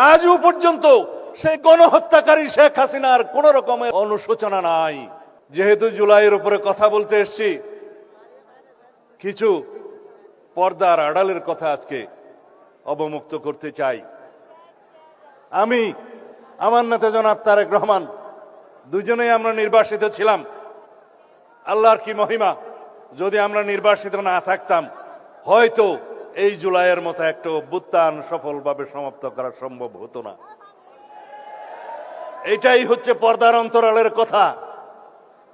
আজও পর্যন্ত সেই গণহত্যাকারী শেখ হাসিনার কোন রকমের অনুশোচনা নাই। যেহেতু জুলাইয়ের উপরে কথা বলতে এসেছি, কিছু পর্দার আড়ালের কথা আজকে অবমুক্ত করতে চাই। আমি, আমার নেতা জনাব তারেক রহমান, দুজনেই আমরা নির্বাসিত ছিলাম। আল্লাহর কি মহিমা, যদি আমরা নির্বাসিত না থাকতাম হয়তো এই জুলাইয়ের মতো একটা অভ্যুত্থান সফলভাবে সমাপ্ত করা সম্ভব হতো না। এটাই হচ্ছে পর্দার অন্তরালের কথা।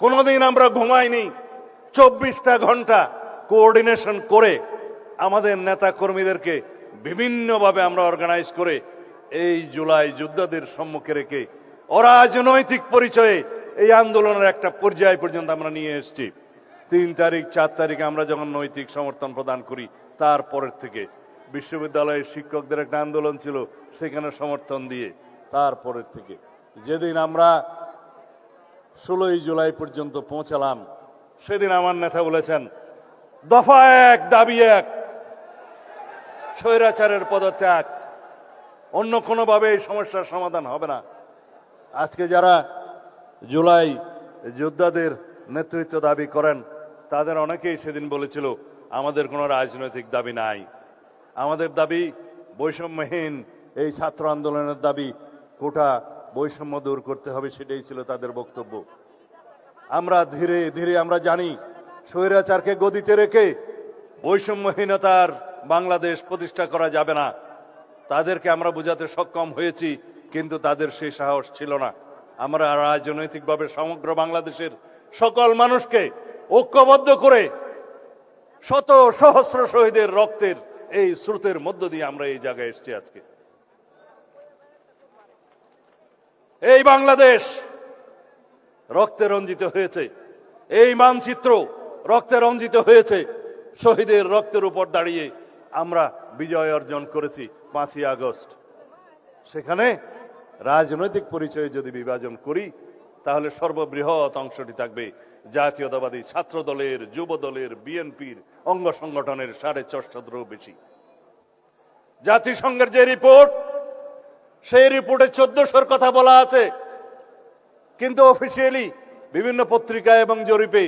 কোনোদিন আমরা ঘুমাইনি। 24টা ঘন্টা কোঅর্ডিনেশন করে আমাদের নেতা কর্মীদেরকে বিভিন্নভাবে আমরা অর্গানাইজ করে এই জুলাই যোদ্ধাদের সম্মুখে রেখে অরাজনৈতিক পরিচয়ে এই আন্দোলনের একটা পর্যায় পর্যন্ত আমরা নিয়ে এসেছি। 3 তারিখ 4 তারিখে আমরা যখন নৈতিক সমর্থন প্রদান করি, তারপরের থেকে বিশ্ববিদ্যালয়ের শিক্ষকদের একটা আন্দোলন ছিল, সেখানে সমর্থন দিয়ে তারপরের থেকে যেদিন আমরা 16ই জুলাই পর্যন্ত পৌঁছালাম, সেদিন আমার নেতা বলেছেন, দফা 1 দাবি 1, স্বৈরাচারের পদত্যাগ, অন্য কোনোভাবে এই সমস্যার সমাধান হবে না। আজকে যারা জুলাই যোদ্ধাদের নেতৃত্ব দাবি করেন, তাদের অনেকেই সেদিন বলেছিল আমাদের কোনো রাজনৈতিক দাবি নাই, আমাদের দাবি বৈষম্যহীন এই ছাত্র আন্দোলনের দাবি, কোটা বৈষম্য দূর করতে হবে, সেটাই ছিল তাদের বক্তব্য। আমরা ধীরে ধীরে আমরা জানি স্বৈরাচারকে গদিতে রেখে বৈষম্যহীনতার বাংলাদেশ প্রতিষ্ঠা করা যাবে না। তাদেরকে আমরা বোঝাতে সক্ষম হয়েছি, কিন্তু তাদের সেই সাহস ছিল না। আমরা রাজনৈতিকভাবে সমগ্র বাংলাদেশের সকল মানুষকে ঐক্যবদ্ধ করে শত সহস্র শহীদের রক্তের এই স্রোতের মধ্য দিয়ে আমরা এই জায়গায় এসেছি। আজকে এই বাংলাদেশ রক্তে রঞ্জিত হয়েছে, এই মানচিত্র রক্তে রঞ্জিত হয়েছে। শহীদের রক্তের উপর দাঁড়িয়ে আমরা বিজয় অর্জন করেছি 5ই আগস্ট। সেখানে রাজনৈতিক পরিচয়ে যদি বিভাজন করি, তাহলে সর্ববৃহৎ অংশটি থাকবে জাতীয়তাবাদী ছাত্র দলের, যুব দলের, বিএনপির অঙ্গ সংগঠনের 450-ও বেশি। জাতিসংঘের যে রিপোর্ট, সেই রিপোর্টে 1400-র কথা বলা আছে, কিন্তু অফিসিয়ালি বিভিন্ন পত্রিকা এবং জরিপে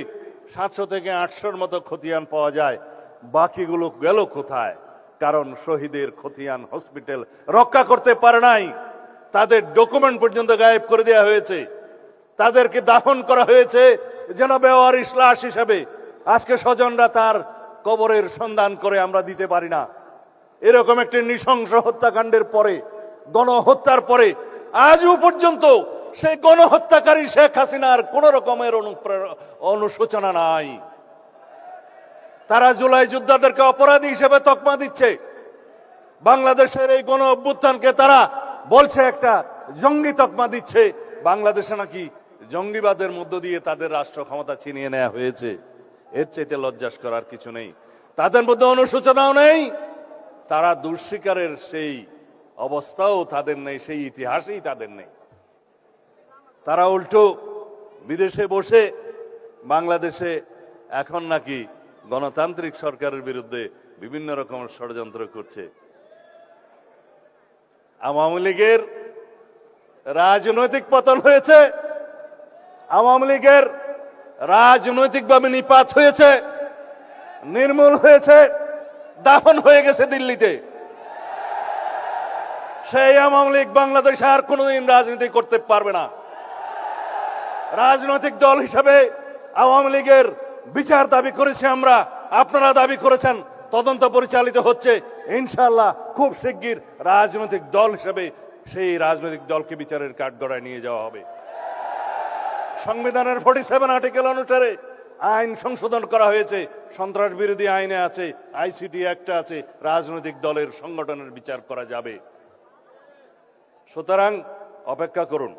700 থেকে 800-র মতো খতিয়ান পাওয়া যায়। বাকিগুলো গেল কোথায়? কারণ শহীদের খতিয়ান হসপিটাল রক্ষা করতে পারে নাই, তাদের ডকুমেন্ট পর্যন্ত গায়েব করে দেওয়া হয়েছে, তাদেরকে দাফন করা হয়েছে যেন বেওয়ারিশ লাশ হিসেবে। আজকে স্বজনরা তার কবরের সন্ধান করে আমরা দিতে পারি না। এরকম একটি নৃশংস হত্যাকাণ্ডের পরে, গণহত্যার পরে আজও পর্যন্ত সেই গণহত্যাকারী শেখ হাসিনার কোন রকমের অনুশোচনা নাই। তারা জুলাই যোদ্ধাদেরকে অপরাধী হিসেবে তকমা দিচ্ছে। বাংলাদেশের এই গণ অভ্যুত্থানকে তারা বলছে একটা জঙ্গি তকমা দিচ্ছে। বাংলাদেশে নাকি জঙ্গিবাদের মধ্য দিয়ে তাদের রাষ্ট্র ক্ষমতা ছিনিয়ে নেওয়া হয়েছে। এর চাইতে লজ্জাস করার কিছু নেই। তাদের মধ্যে অনুশোচনাও নেই, তারা দুঃস্বীকারের সেই অবস্থাও তাদের নেই, সেই ইতিহাসেই তাদের নেই। তারা উল্টো বিদেশে বসে বাংলাদেশে এখন নাকি গণতান্ত্রিক সরকারের বিরুদ্ধে বিভিন্ন রকমের ষড়যন্ত্র করছে। আওয়ামী লীগের রাজনৈতিক পতন হয়েছে, আওয়ামী লীগের রাজনৈতিকভাবে নিপাত হয়েছে, নির্মূল হয়েছে, দাফন হয়ে গেছে দিল্লিতে। সেই আওয়ামী লীগ বাংলাদেশে আর কোনোদিন রাজনীতি করতে পারবে না। রাজনৈতিক দল হিসেবে আওয়ামী লীগের বিচার দাবি করেছি আমরা, আপনারা দাবি করেছেন, তদন্ত পরিচালিত হচ্ছে। ইনশাআল্লাহ খুব শিগগির রাজনৈতিক দল হিসেবে সেই রাজনৈতিক দলকে বিচারের কাঠগড়ায় নিয়ে যাওয়া হবে। সংবিধানের 47 আর্টিকেল অনুসারে আইন সংশোধন করা হয়েছে, সন্ত্রাস বিরোধী আইনে আছে, আইসিটি অ্যাক্টে আছে, রাজনৈতিক দলের সংগঠনের বিচার করা যাবে। সুতরাং অপেক্ষা করুন।